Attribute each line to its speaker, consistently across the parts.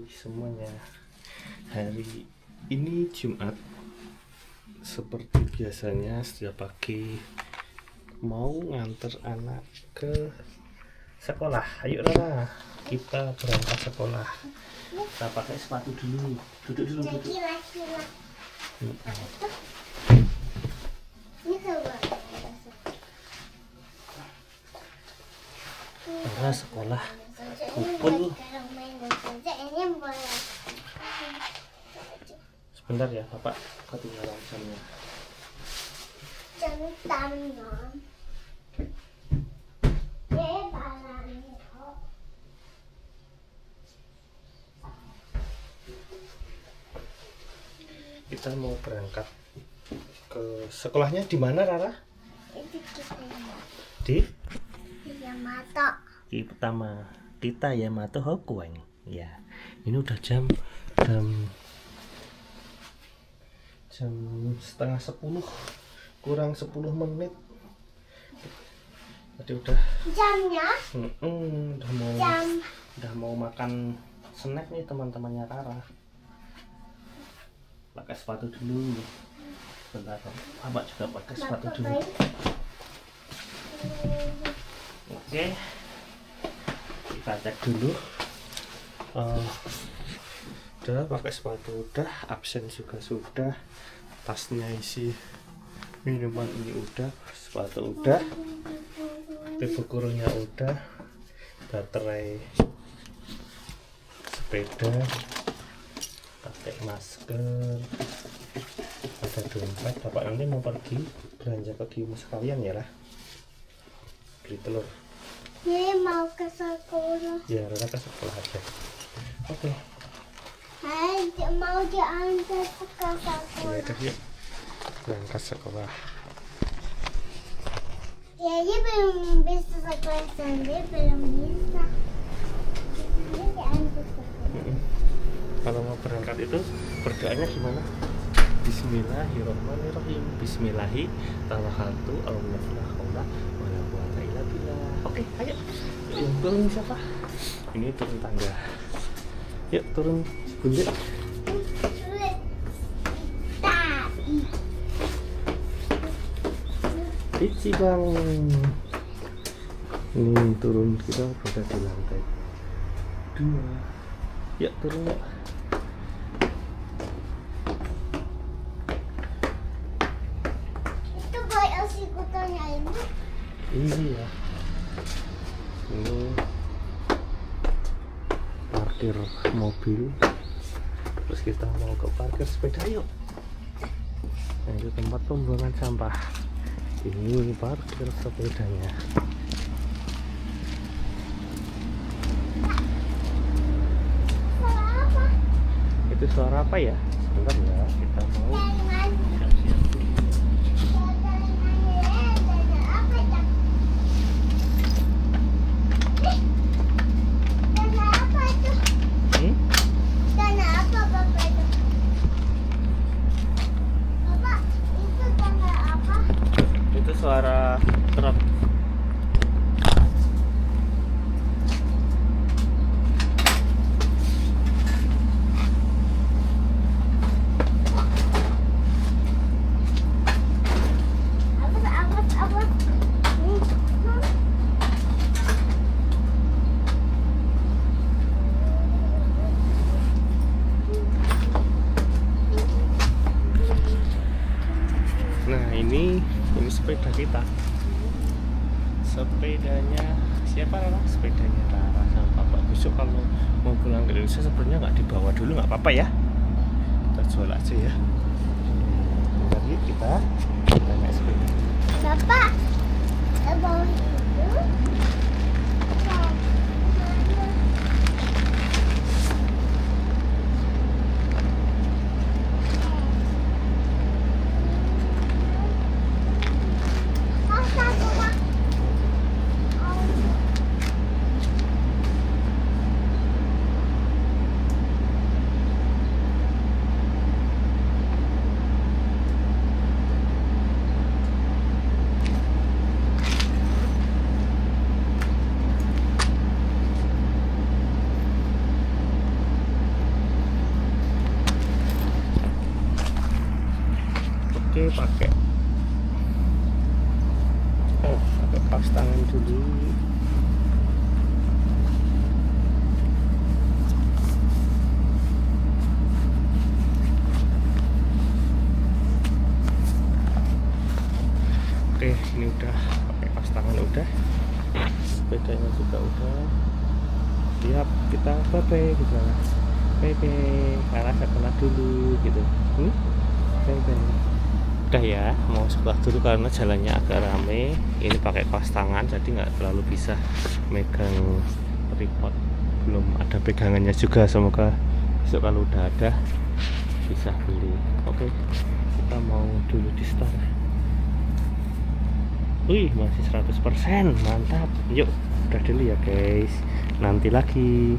Speaker 1: Semuanya, hari ini Jumat. Seperti biasanya setiap pagi mau nganter anak ke sekolah. Ayo Rara, kita berangkat sekolah. Kita pakai sepatu dulu. Duduk dulu, duduk. Rara sekolah pukul. Sebentar ya, Bapak ketinggalan jamnya. Kita mau berangkat ke sekolahnya di mana, Rara? Di
Speaker 2: Yamato.
Speaker 1: Di pertama kita Yamato Hokueng. Ya, ini udah jam 9:30, kurang 10 menit. Tadi udah
Speaker 2: Jamnya?
Speaker 1: udah mau makan snack nih teman-temannya Rara. Pakai sepatu dulu. Bentar, Abang juga pakai sepatu dulu. Oke, kita cek dulu. Udah pakai sepatu, udah absen juga sudah, tasnya isi minuman ini udah, sepatu udah, tipe kurungnya udah, baterai sepeda, pakai masker, ada dompet. Bapak nanti mau pergi belanja ke Gimus sekalian ya lah, beli telur.
Speaker 2: Ini mau ke sekolah.
Speaker 1: Ya, Rara ke sekolah aja. Oke.
Speaker 2: Mau diantar ke sekolah.
Speaker 1: Ya udah, yuk berangkat sekolah.
Speaker 2: Ya, dia belum bisa sekolah sendiri, belum bisa. Ini diantar ke sekolah.
Speaker 1: Kalau mau berangkat itu berdoanya gimana? Bismillahirrahmanirrahim. Bismillahi tawakkaltu ala Allah wala quwata illa billah. Oke, ayo. Yang turun siapa? Ini turun tangga. Yuk turun bunda. Ici bang. Ini turun, kita berada di lantai 2. Yuk turun yuk.
Speaker 2: Itu boy asikutannya ini.
Speaker 1: Iya. Ini parkir mobil. Terus kita mau ke parkir sepeda yuk. Nah, itu tempat pembuangan sampah. Ini parkir sepedanya.
Speaker 2: Suara apa?
Speaker 1: Itu suara apa ya? Sebentar ya, kita mau
Speaker 2: Dari mana?
Speaker 1: siap-siap dulu.
Speaker 2: Dari apa ya? Dana apa itu? Dana apa bapak itu? Bapak, itu dana apa?
Speaker 1: Itu suara truk.
Speaker 2: Apa?
Speaker 1: Nah, ini sepeda kita. Sepedanya siapa Rara? Sepedanya Rara sama Bapak. Besok kalau mau pulang ke Indonesia sebenarnya nggak dibawa dulu, nggak apa-apa ya. Kita jual aja ya. Bentar yuk kita naik sepeda.
Speaker 2: Bapak, bawa itu.
Speaker 1: pakai kaos tangan dulu. Oke, ini udah pakai kaos tangan, udah sepedanya juga udah siap, kita pepe gitu, pepe karena sekolah dulu gitu. Pepe udah ya, mau sekolah dulu karena jalannya agak rame. Ini pakai kaos tangan jadi nggak terlalu bisa megang tripod, belum ada pegangannya juga. Semoga besok kalau udah ada bisa beli. Oke, kita mau dulu di start. Wih, masih 100%, mantap. Yuk, udah dulu ya guys, nanti lagi.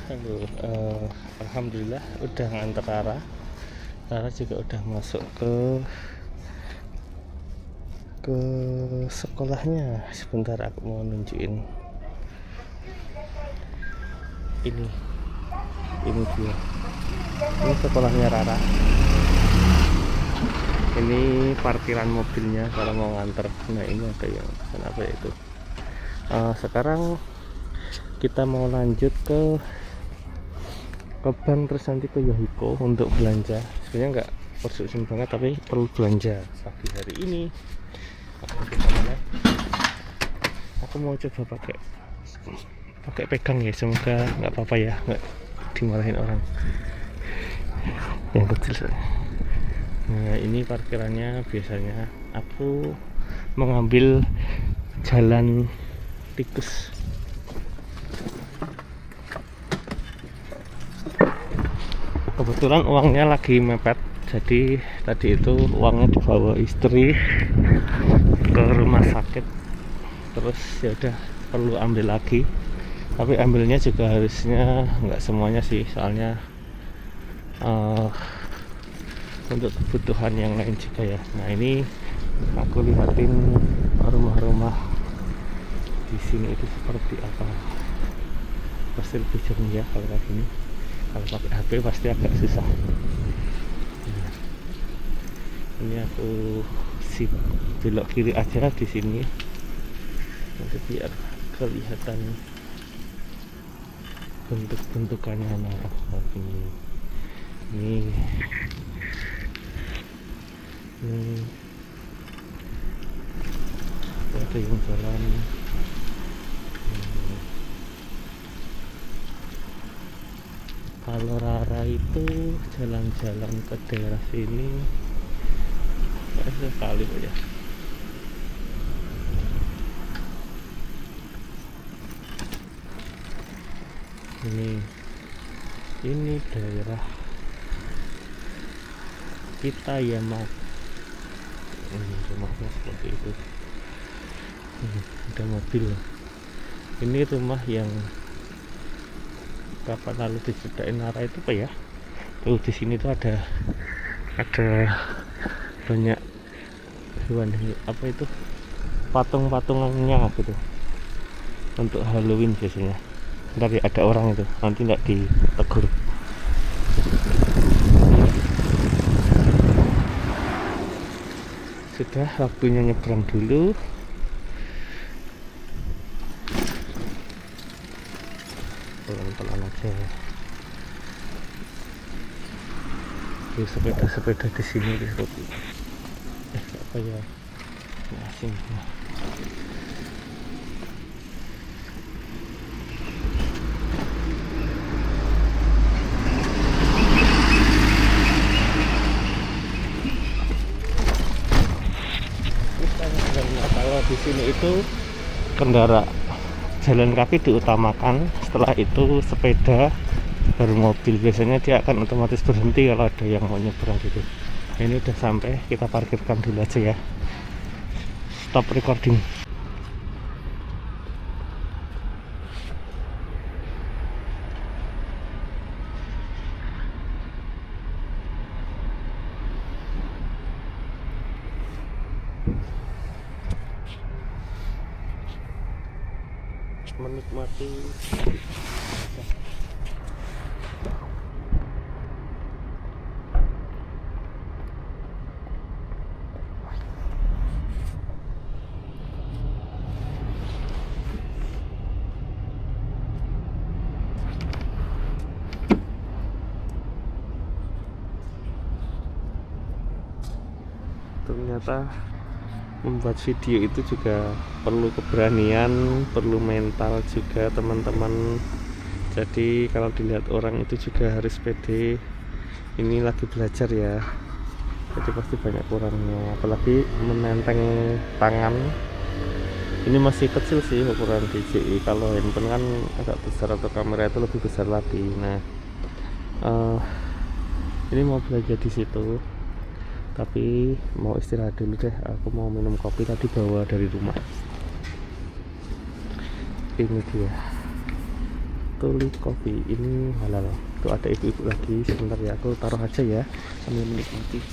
Speaker 1: Halo, alhamdulillah udah nganter Rara. Rara juga udah masuk ke sekolahnya. Sebentar aku mau nunjukin. Ini dia. Ini sekolahnya Rara. Ini parkiran mobilnya kalau mau nganter. Nah, ini ada yang kenapa itu. Sekarang kita mau lanjut ke bank, terus nanti ke Yohiko untuk belanja. Sebenarnya nggak urgent banget tapi perlu belanja pagi hari ini. Aku mau coba pakai pegang ya, semoga nggak apa-apa ya, nggak dimarahin orang yang kecil. Nah, ini parkirannya. Biasanya aku mengambil jalan tikus. Kebetulan uangnya lagi mepet, jadi tadi itu uangnya dibawa istri ke rumah sakit. Terus ya udah perlu ambil lagi, tapi ambilnya juga harusnya nggak semuanya sih, soalnya untuk kebutuhan yang lain juga ya. Nah, ini aku lihatin rumah-rumah di sini itu seperti apa. Pasti lebih jernih ya kalau kayak gini. Kalau pakai HP pasti agak susah. Nah, ini aku belok kiri aja di sini, nanti biar kelihatan bentuk-bentukannya. Nah, ini ada yang jalan. Kalau Rara itu jalan-jalan ke daerah sini sekali ya. Ini daerah kita ya, Mas. Rumahnya seperti itu. Ada mobil. Ini rumah yang kapan lalu diceritain Nara itu apa ya? Tuh di sini tuh ada banyak hewan, apa itu, patung-patungannya gitu untuk Halloween biasanya. Ntar ya ada orang itu, nanti nggak ditegur. Sudah waktunya nyebrang dulu. Pelan-pelan aja. Di sepeda-sepeda di sini seperti apa ya? Asing. Kalau di sini itu kendaraan jalan kaki diutamakan, setelah itu sepeda, baru mobil. Biasanya dia akan otomatis berhenti kalau ada yang mau nyebrang gitu. Ini udah sampai, kita parkirkan dulu aja ya. Stop recording. Menikmati ternyata membuat video itu juga perlu keberanian, perlu mental juga teman-teman. Jadi kalau dilihat orang itu juga harus pede. Ini lagi belajar ya, jadi pasti banyak kurangnya, apalagi menenteng tangan. Ini masih kecil sih ukuran DJI, kalau handphone kan agak besar atau kamera itu lebih besar lagi. Nah ini mau belajar di situ, tapi mau istirahat dulu deh. Aku mau minum kopi, tadi bawa dari rumah. Ini dia Tuli Kopi, ini halal. Tuh ada ibu-ibu lagi, sebentar ya, aku taruh aja ya sambil menikmati.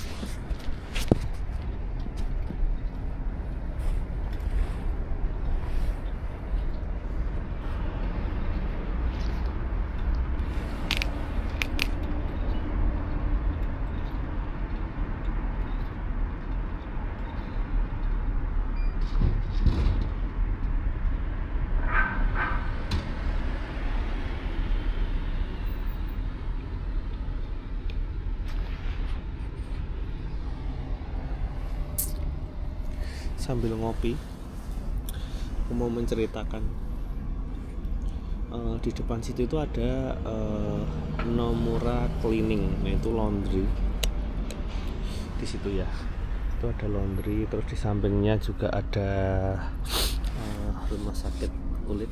Speaker 1: Sambil ngopi, aku mau menceritakan di depan situ itu ada Nomura Cleaning, yaitu laundry di situ ya. Itu ada laundry, terus di sampingnya juga ada rumah sakit kulit.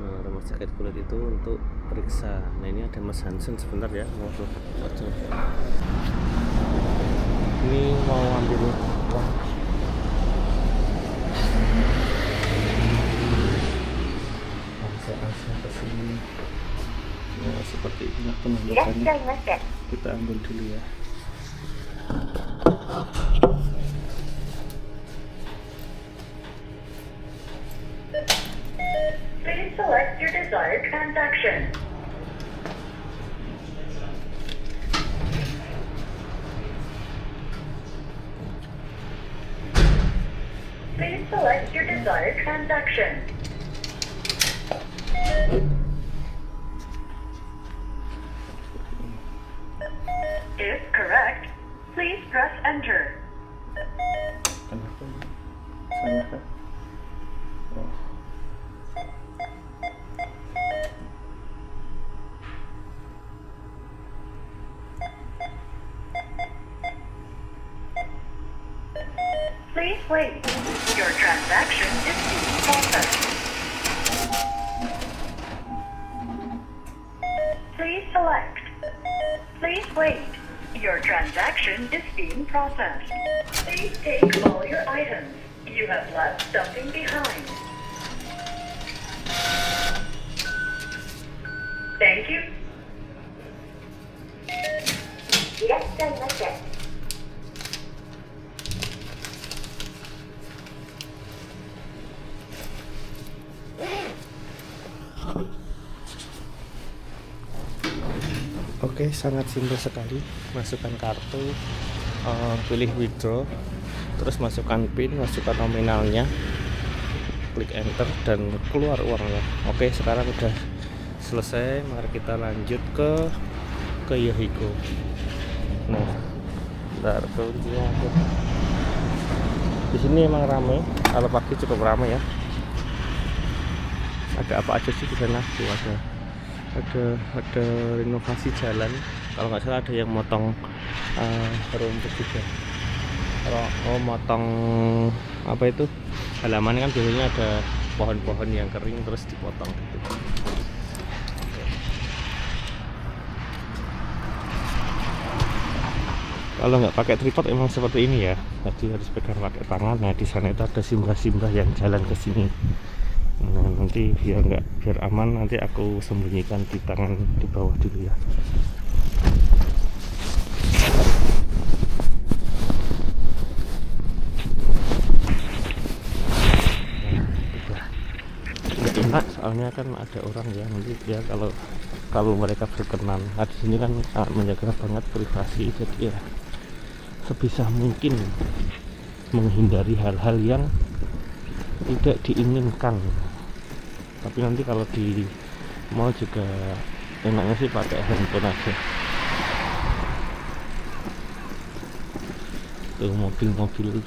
Speaker 1: Nah, rumah sakit kulit itu untuk periksa. Nah ini ada Mas Hansen, sebentar ya, mau aja. Ini mau ambil uang. Angsa kesini ya, seperti ini penunjukannya. Kita ambil dulu ya.
Speaker 3: Please select your desired transaction. Please select your desired transaction. If correct, please press enter.
Speaker 1: Kenapa? Salah kan? Oh.
Speaker 3: Please wait. Your transaction is being processed. Please select. Please wait. Your transaction is being processed. Please take all your items. You have left something behind. Thank you.
Speaker 1: Oke, sangat simpel sekali. Masukkan kartu, pilih withdraw, terus masukkan PIN, masukkan nominalnya, klik enter dan keluar uangnya. Oke, sekarang udah selesai. Mari kita lanjut ke Yohiko. Nah, bentar, kuncinya aku. Di sini emang ramai. Kalau pagi cukup ramai ya. Ada apa aja sih di sana? Tuh ada renovasi jalan. Kalau nggak salah ada yang motong rumput juga. Kalau motong apa itu halaman kan biasanya ada pohon-pohon yang kering terus dipotong gitu. Kalau nggak pakai tripod emang seperti ini ya, jadi harus pegang pakai tangan. Nah di sana itu ada simbah-simbah yang jalan ke sini. Nah nanti biar aman, nanti aku sembunyikan di tangan di bawah dulu ya. Enak soalnya kan ada orang ya, nanti ya kalau mereka berkenan. Nah di sini kan menjaga banget privasi, jadi ya sebisa mungkin menghindari hal-hal yang tidak diinginkan. Tapi nanti kalau di mall juga enaknya sih pakai handphone aja. tuh mobil-mobil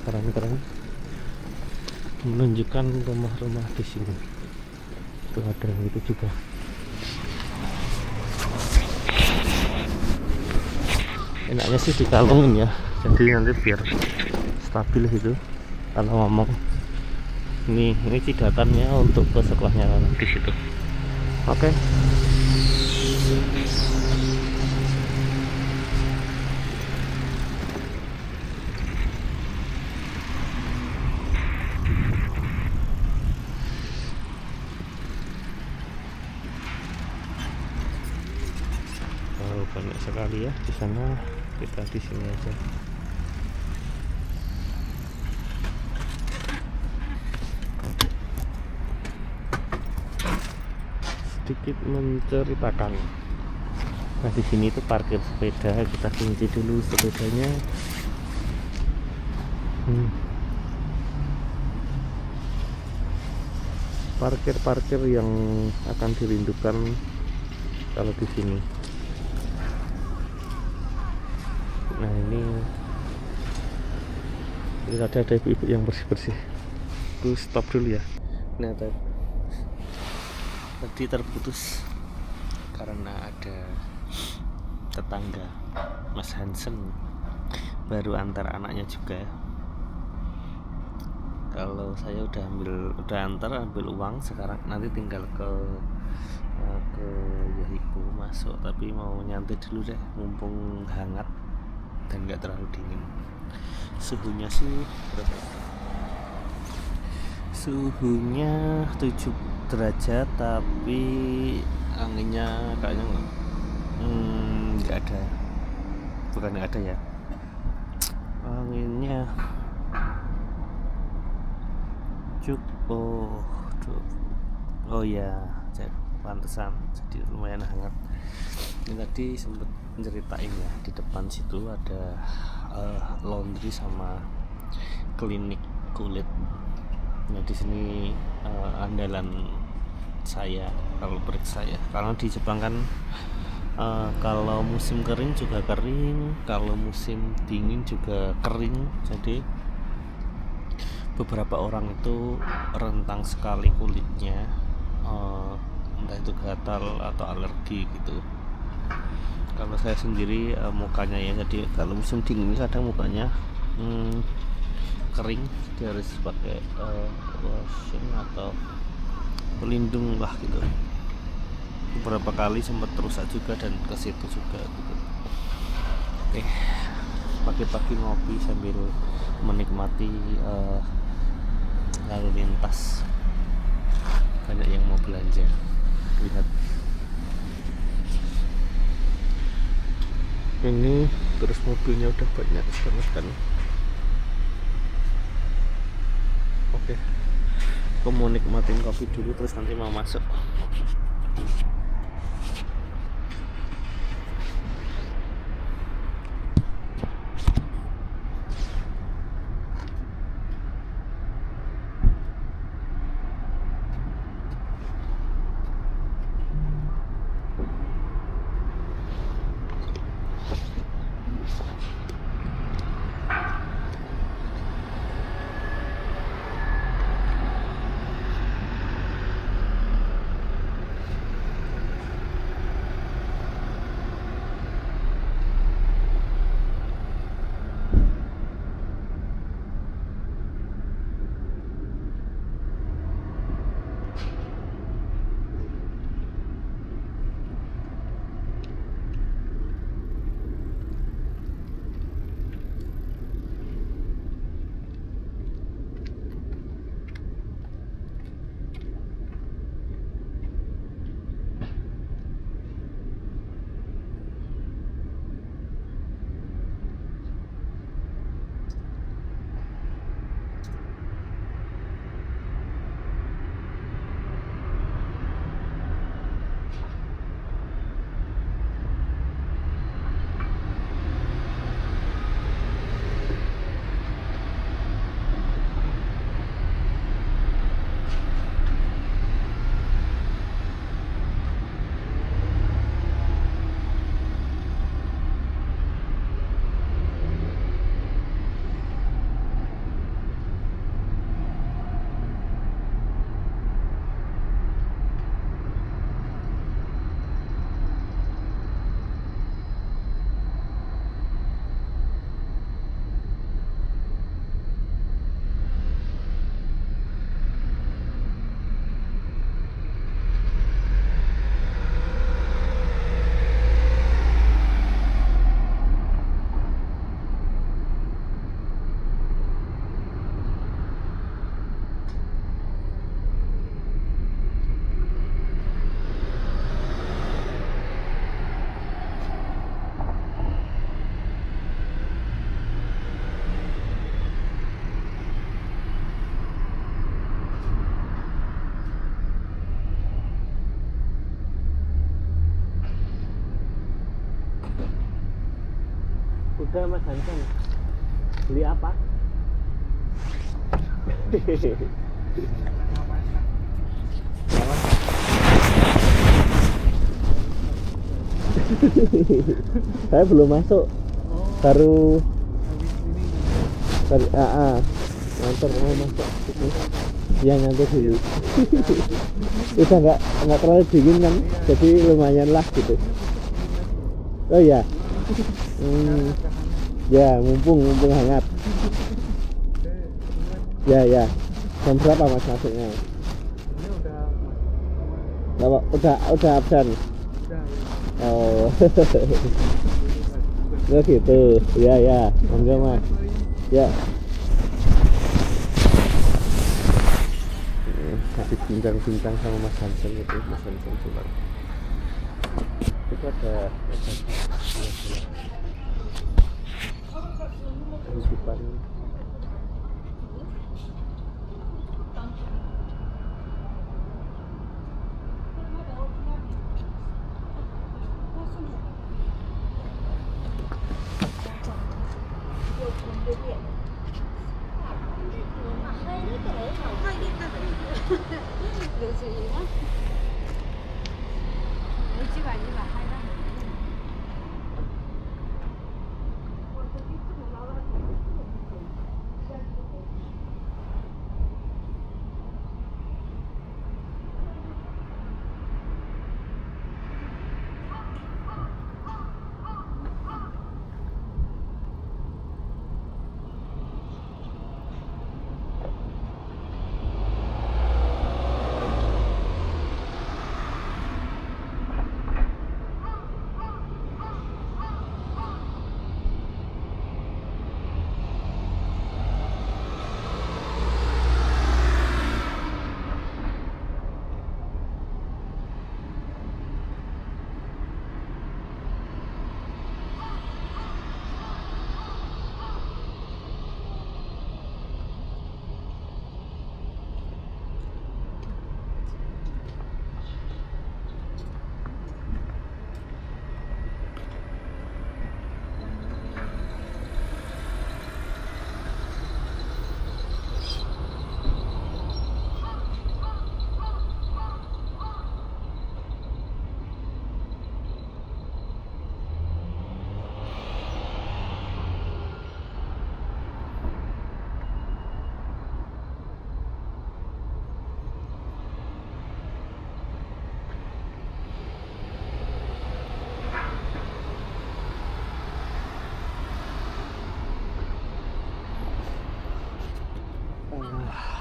Speaker 1: keren-keren menunjukkan rumah-rumah di sini. Tuh ada yang itu juga. Enaknya sih dikalungin ya, jadi nanti biar stabil gitu kalau ngomong. Ini cidatannya untuk ke sekolahnya di situ. Oke. Banyak sekali ya di sana, kita di sini aja. Sedikit menceritakan. Nah di sini tuh parkir sepeda, kita kunci dulu sepedanya. Parkir yang akan dirindukan kalau di sini. Nah ini ada ibu-ibu yang bersih-bersih. Aku stop dulu ya. Nah tadi terputus karena ada tetangga Mas Hansen baru antar anaknya juga. Kalau saya udah ambil uang, sekarang nanti tinggal ke Yahiko masuk, tapi mau nyantai dulu deh mumpung hangat dan nggak terlalu dingin. Suhunya sih berapa? Suhunya 7 derajat, tapi anginnya kayaknya nggak ada. Bukan nggak ada ya, anginnya cukup. Oh ya, pantesan jadi lumayan hangat. Ini tadi sempet ceritain ya, di depan situ ada laundry sama klinik kulit. Nah di sini andalan saya kalau periksa ya, karena di Jepang kan kalau musim kering juga kering, kalau musim dingin juga kering. Jadi beberapa orang itu rentang sekali kulitnya, entah itu gatal atau alergi gitu. Kalau saya sendiri mukanya ya, jadi kalau musim dingin kadang mukanya kering, jadi harus pakai lotion atau pelindung lah gitu. Beberapa kali sempat rusak juga dan ke situ juga gitu. Oke, pagi-pagi ngopi sambil menikmati lalu lintas. Banyak yang mau belanja, lihat ini, terus mobilnya udah banyak banget kan. Oke, aku mau nikmatin kopi dulu terus nanti mau masuk. Udah Mas Hansen. Beli apa? Saya belum masuk. Baru ngantor mau masuk. Ya ngantor dulu. Udah nggak terlalu dingin kan, jadi lumayan lah gitu. Oh ya. Ya mumpung hangat. Ya. Jam berapa Mas masuknya?
Speaker 4: Ini
Speaker 1: Udah absen. Oh. Oh gitu. Ya. Enggak Mas. Ya. Habis bincang-bincang sama Mas Hansen itu, Mas Hansen pulang. Itu ada kehidupan.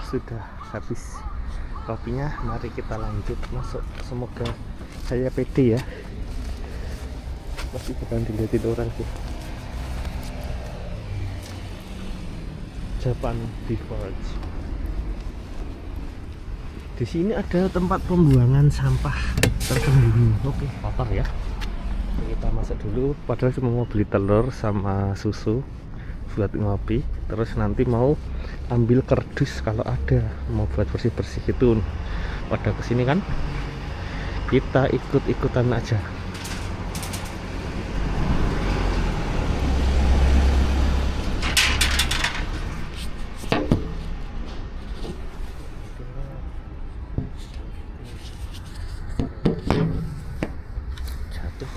Speaker 1: Sudah habis kopinya, mari kita lanjut masuk. Semoga saya pede ya, pasti bukan dilihatin orang sih. Japan Beverage. Di sini ada tempat pembuangan sampah tersembunyi. Oke, kotor ya. Kita masuk dulu, padahal cuma mau beli telur sama susu buat ngopi, terus nanti mau ambil kardus kalau ada, mau buat bersih-bersih itu. Pada kesini kan kita ikut-ikutan aja. Jatuh.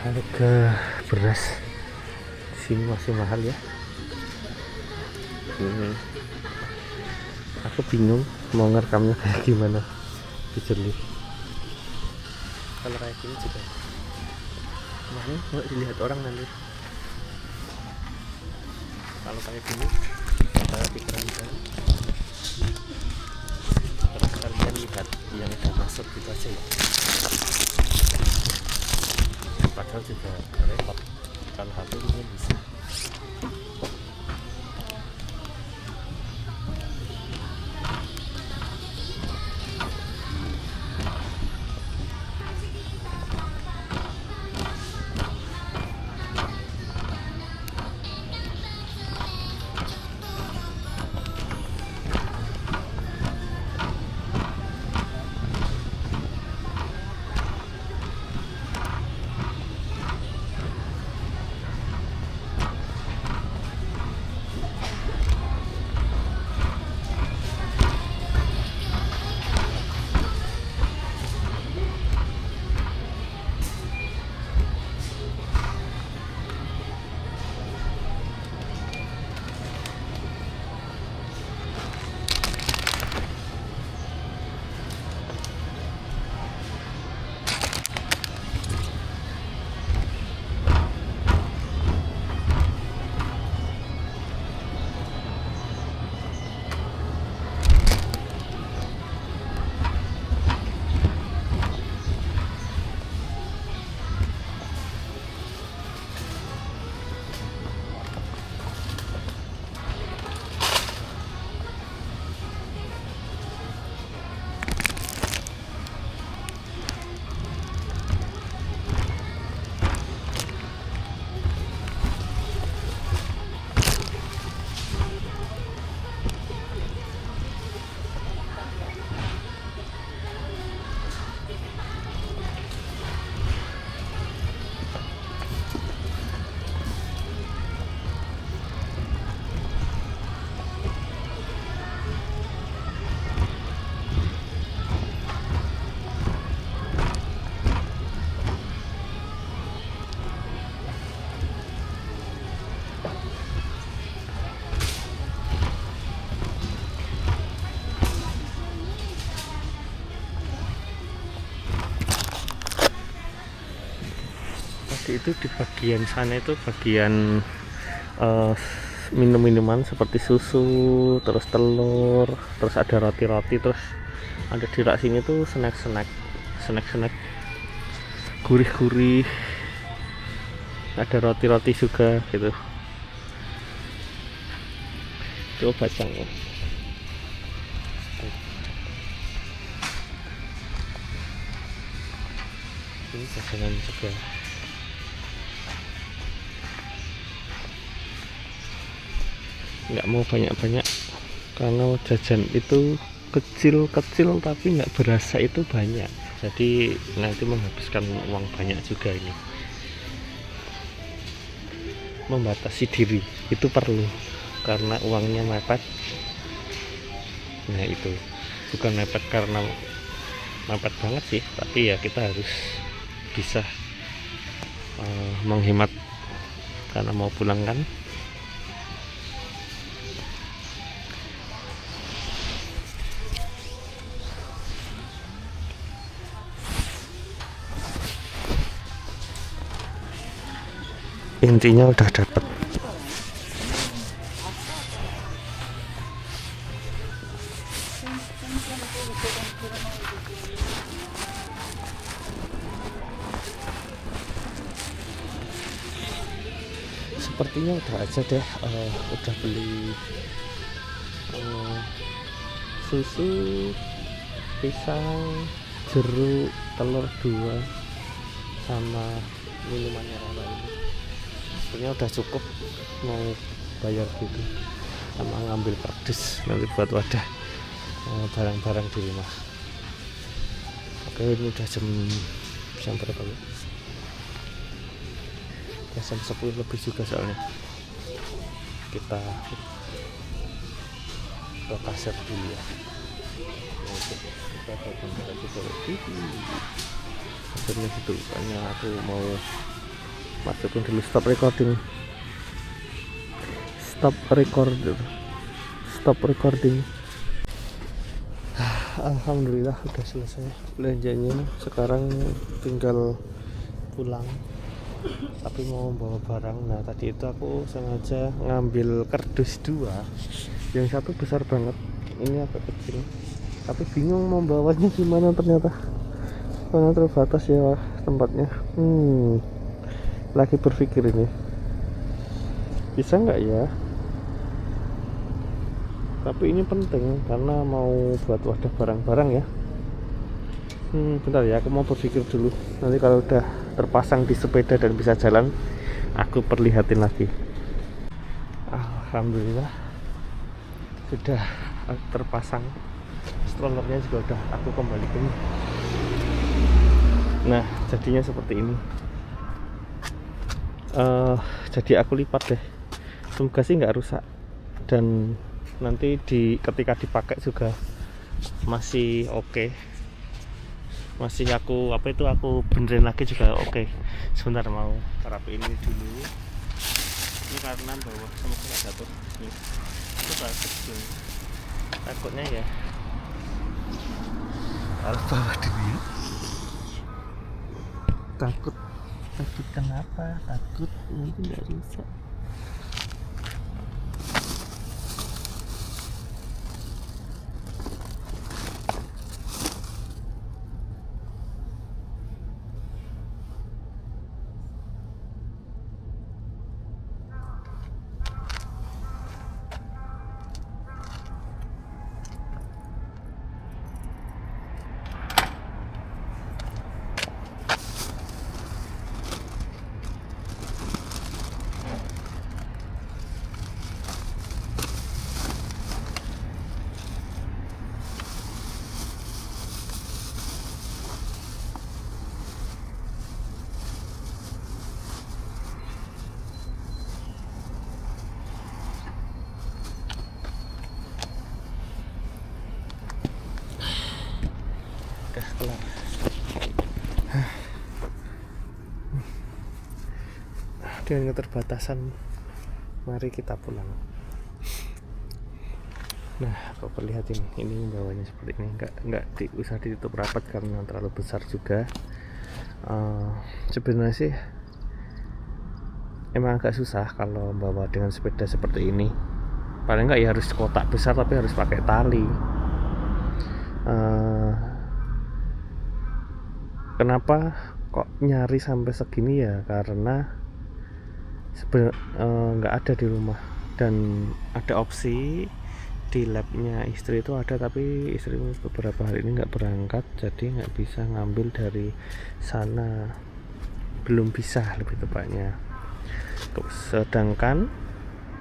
Speaker 1: Harga beras di sini masih mahal ya. Aku bingung mau ngerekamnya kayak gimana dijernih. Kalau kayak gini juga mana nggak dilihat orang nanti. Kalau kayak gini ada pikiran saya. Terus kalian lihat yang udah masuk gitu aja ya. Padahal juga repot. kalau HP mungkin bisa. Itu di bagian sana itu bagian minum-minuman seperti susu, terus telur, terus ada roti-roti, terus ada di rak sini tuh snack gurih-gurih, ada roti-roti juga gitu. Coba bacanya. Ini jajanan juga. Nggak mau banyak-banyak karena jajan itu kecil-kecil tapi nggak berasa itu banyak, jadi nanti menghabiskan uang banyak juga. Ini membatasi diri itu perlu karena uangnya mepet. Nah itu bukan mepet karena mepet banget sih, tapi ya kita harus bisa menghemat karena mau pulang kan. Intinya udah dapet. Sepertinya udah aja deh. Udah beli susu, pisang, jeruk, telur 2 sama minumannya Rara ini. Sebenarnya udah cukup, mau bayar gitu sama ngambil kardus nanti buat wadah barang-barang di rumah. Oke, ini udah jam berapa ya? Jam 10 lebih juga soalnya. Kita ke kasir dulu ya. Oke, kita ke kasir dulu. Akhirnya gitu, karena aku mau masukin dulu stop recording. Alhamdulillah udah selesai belanjanya, sekarang tinggal pulang, tapi mau bawa barang. Nah tadi itu aku sengaja ngambil kardus 2, yang satu besar banget, ini agak kecil, tapi bingung mau bawanya gimana, ternyata karena terbatas ya tempatnya. Lagi berpikir ini. Bisa nggak ya? Tapi ini penting karena mau buat wadah barang-barang ya. Bentar ya, aku mau berpikir dulu. Nanti kalau udah terpasang di sepeda dan bisa jalan, aku perlihatin lagi. Alhamdulillah sudah terpasang. Strollernya juga udah aku kembalikan. Nah, jadinya seperti ini. Jadi aku lipat deh. Semoga sih nggak rusak. Dan nanti ketika dipakai juga masih oke. Masih aku benerin lagi juga oke. Sebentar mau rapiin ini dulu. Ini karena bawah semoga nggak jatuh. Itu kecil. Takutnya ya harus bawa dulu ya. Takut kenapa? Takut ini tidak rusak. Udah kelar. Dengan keterbatasan, mari kita pulang. Nah, aku perlihatin ini bawahnya seperti ini. Nggak usah ditutup rapat karena terlalu besar juga. Sebenarnya sih emang agak susah kalau bawa dengan sepeda seperti ini. Paling nggak ya harus kotak besar tapi harus pakai tali. Kenapa kok nyari sampai segini ya? Karena nggak ada di rumah dan ada opsi di labnya istri itu ada, tapi istri beberapa hari ini nggak berangkat, jadi nggak bisa ngambil dari sana, belum bisa lebih tepatnya. Sedangkan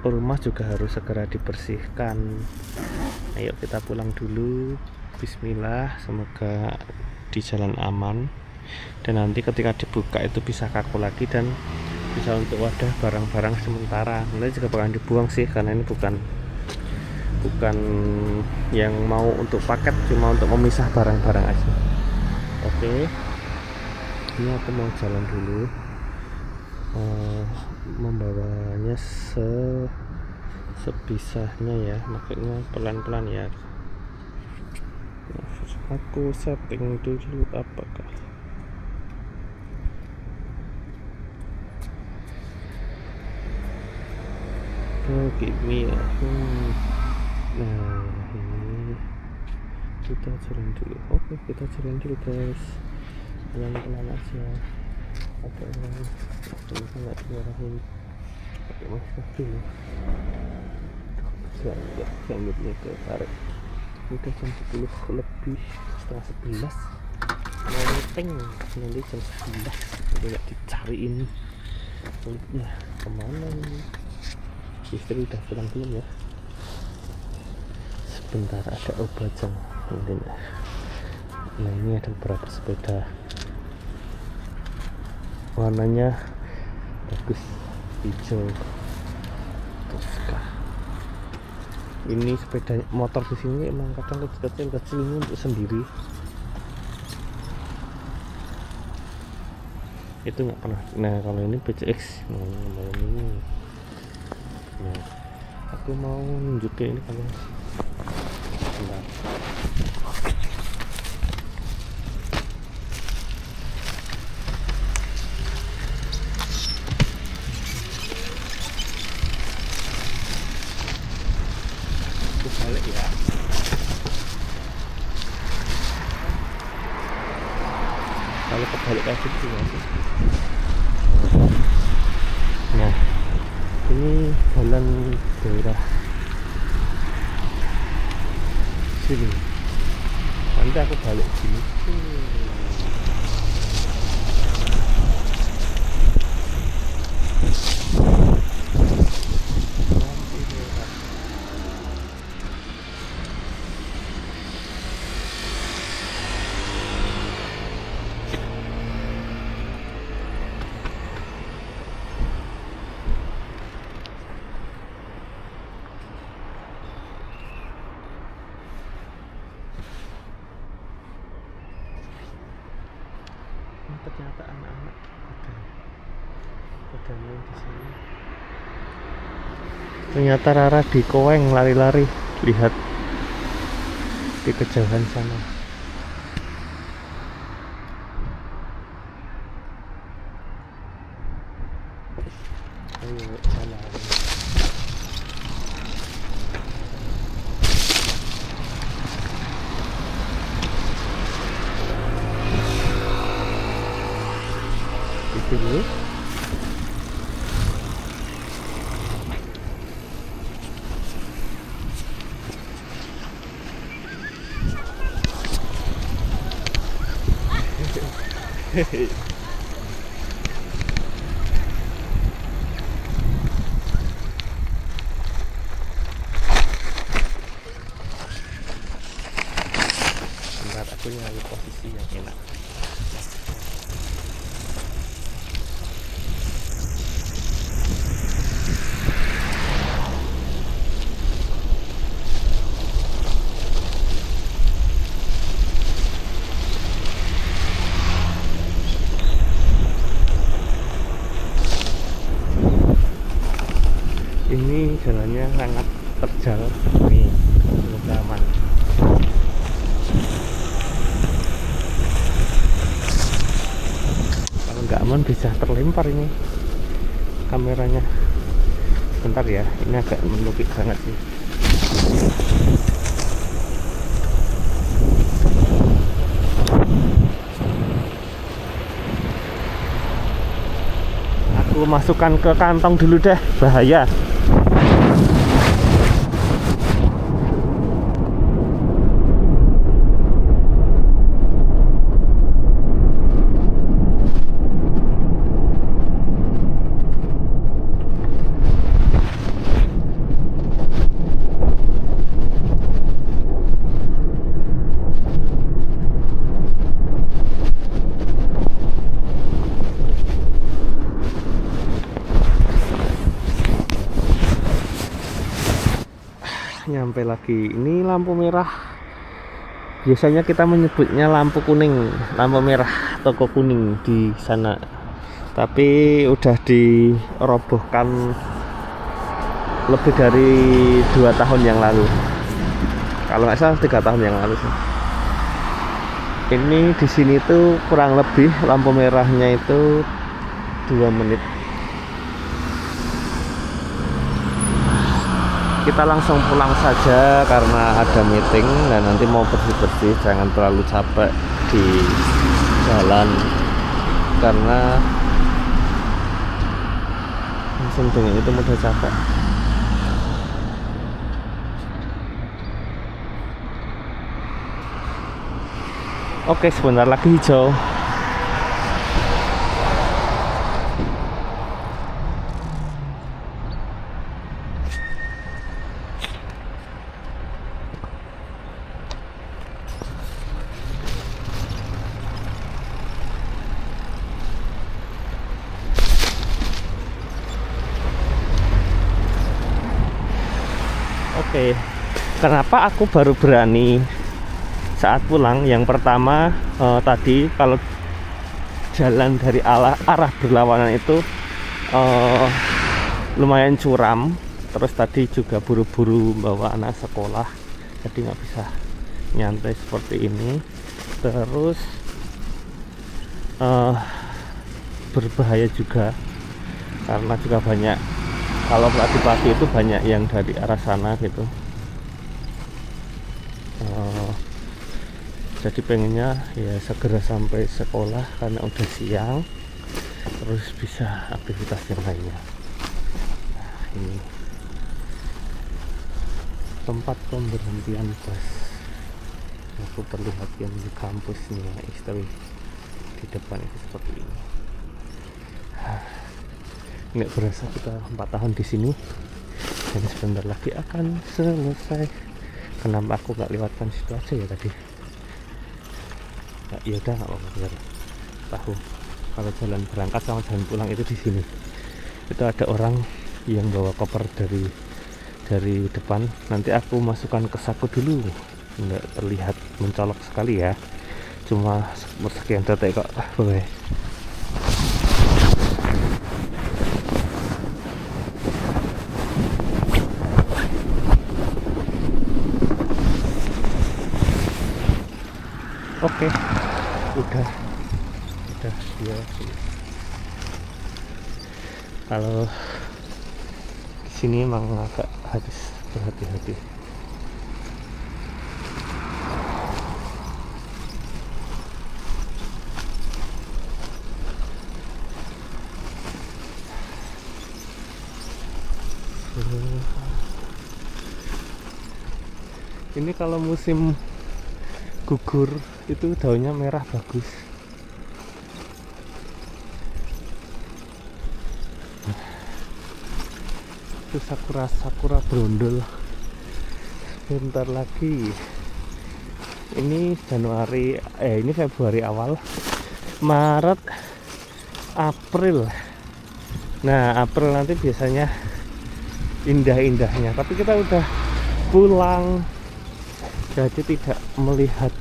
Speaker 1: rumah juga harus segera dibersihkan. Ayo kita pulang dulu. Bismillah, semoga di jalan aman. Dan nanti ketika dibuka itu bisa kaku lagi dan bisa untuk wadah barang-barang sementara. Nanti juga bakalan dibuang sih karena ini bukan yang mau untuk paket, cuma untuk memisah barang-barang aja. Oke. Ini aku mau jalan dulu. Membawanya sebisanya ya, maksudnya pelan-pelan ya. Aku setting dulu apakah gini ya. Nah, ini kita jalan dulu. Oke, kita jalan dulu guys, pelan-pelan aja. Ada orang nggak dimarahin pakai masker dulu. Rambutnya ketarik. Udah jam 10 lebih, setengah 11 mau meeting, nanti jam 11 udah gak dicariin kulitnya kemana nih. Istri udah pulang belum ya? Sebentar, ada obajang mungkin. Nah, ini ada beberapa sepeda warnanya bagus, hijau. Terus ini sepeda motor di sini emang kadang kecil ini untuk sendiri. Itu nggak pernah. Nah, kalau ini PCX, nah ini. Nah, aku mau nunjukin ini kalian. Bentar. Balik ya. Kalau kebalik kayak gitu ya. Nah, Ini jalan daerah sini. Nanti aku balik sini. Ternyata anak-anak pada main di sini. Ternyata Rara di Koeng lari-lari, lihat di kejauhan sana. Ayo jalan. Dulu. Bentar, aku nyari posisi yang enak. Ini jalannya sangat terjal, nih semoga aman. Kalau nggak aman bisa terlempar ini kameranya. Bentar ya, ini agak menukik banget sih. Aku masukkan ke kantong dulu deh, bahaya. Nyampe lagi. Ini lampu merah, biasanya kita menyebutnya lampu kuning, lampu merah toko kuning di sana, tapi udah dirobohkan lebih dari 2 tahun yang lalu, kalau nggak salah 3 tahun yang lalu sih. Ini di sini tuh kurang lebih lampu merahnya itu 2 menit. Kita langsung pulang saja karena ada meeting dan nanti mau bersih-bersih. Jangan terlalu capek di jalan karena langsung dengan itu mudah capek. Oke, sebentar lagi hijau. Oke, kenapa aku baru berani saat pulang? Yang pertama tadi kalau jalan dari arah berlawanan itu lumayan curam. Terus tadi juga buru-buru bawa anak sekolah, jadi nggak bisa nyantai seperti ini. Terus berbahaya juga karena juga banyak, kalau pagi-pagi itu banyak yang dari arah sana gitu. Jadi pengennya ya segera sampai sekolah karena udah siang, terus bisa aktivitas yang lainnya. Nah, ini tempat pemberhentian bus. Aku perlihatkan di kampusnya istri di depan itu seperti ini. Nggak berasa kita 4 tahun di sini dan sebentar lagi akan selesai. Kenapa aku nggak lewatkan situ aja ya tadi? Ya udah nggak apa-apa, biar tahu kalau jalan berangkat sama jalan pulang itu di sini. Itu ada orang yang bawa koper dari depan. Nanti aku masukkan ke saku dulu. Nggak terlihat mencolok sekali ya, cuma sekian detik kok. Boleh. Oke, udah dia. Kalau di sini emang agak harus berhati-hati. Ini kalau musim gugur itu daunnya merah bagus. Itu sakura brondol. Sebentar lagi. Ini ini Februari awal, Maret, April. Nah, April nanti biasanya indah-indahnya, tapi kita udah pulang jadi tidak melihat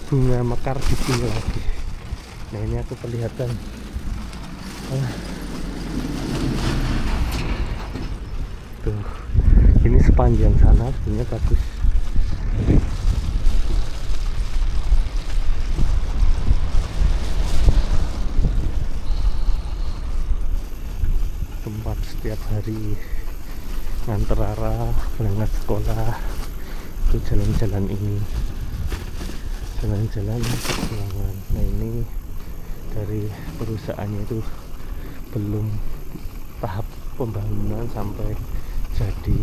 Speaker 1: bunga mekar di sini lagi. Nah, ini aku perlihatkan. Tuh, ini sepanjang sana sebenarnya bagus. Tempat setiap hari nganter Rara berangkat sekolah itu jalan-jalan ini, jalan-jalan pulangan. Nah, ini dari perusahaannya itu belum tahap pembangunan sampai jadi,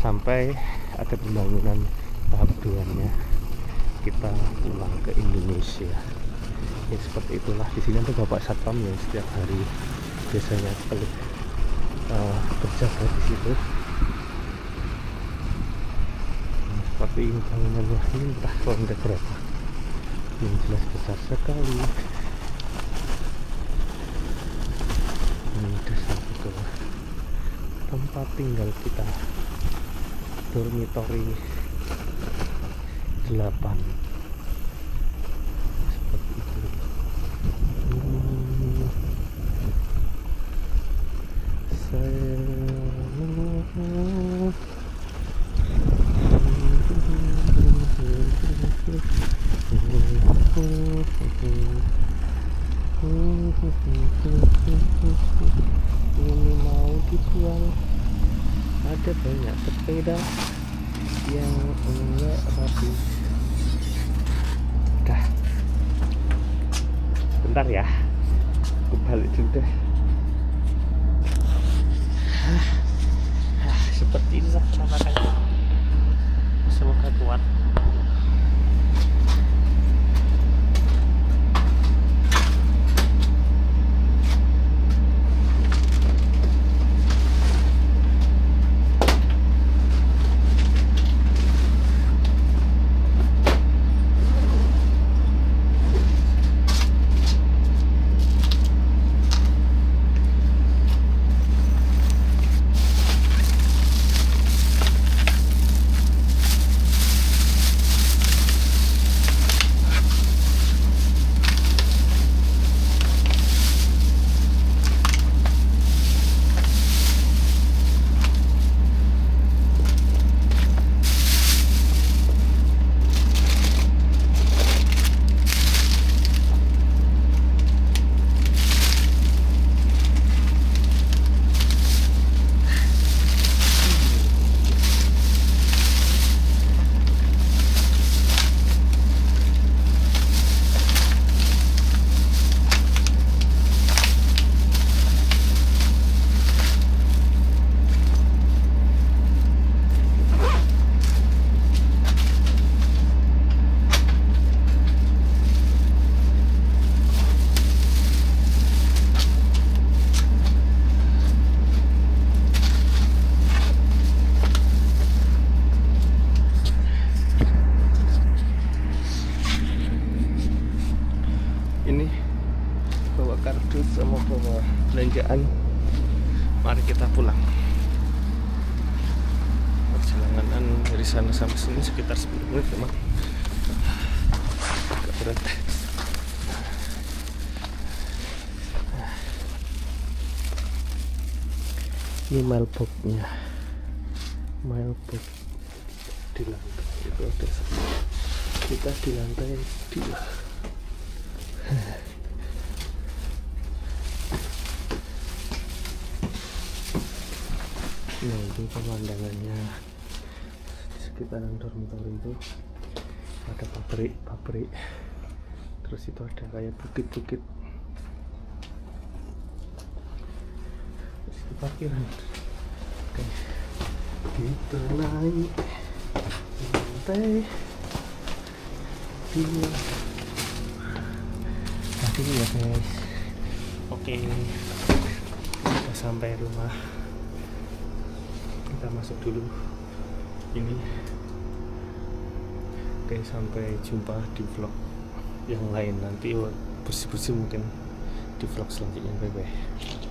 Speaker 1: sampai ada pembangunan tahap 2-nya kita pulang ke Indonesia. Ya seperti itulah. Di sini ada bapak satpam yang setiap hari biasanya berjaga di situ. Seperti bangunannya ini entah lantai berapa, yang jelas besar sekali. Ini desa itu tempat tinggal kita, dormitory 8 seperti itu. Ini mau dibuang. Ada banyak sepeda yang enggak rapi. Dah, bentar ya, aku balik dulu deh. Seperti inilah penampakannya. Semoga kuat. bawa belanjaan. Mari kita pulang. Perjalanan dari sana sampai sini sekitar 10 menit memang agak berat. Ini mailboxnya, mailbox di lantai itu ada satu. Kita di lantai 2. Nah, ini pemandangannya di sekitaran dormitory itu ada pabrik, terus itu ada kayak bukit-bukit, terus itu parkiran. Oke, kita naik lantai 2 tadi ya guys. Oke, kita sampai rumah. Kita masuk dulu ini. Oke, sampai jumpa di vlog yang lain nanti. Bersih-bersih mungkin di vlog selanjutnya. Bye bye.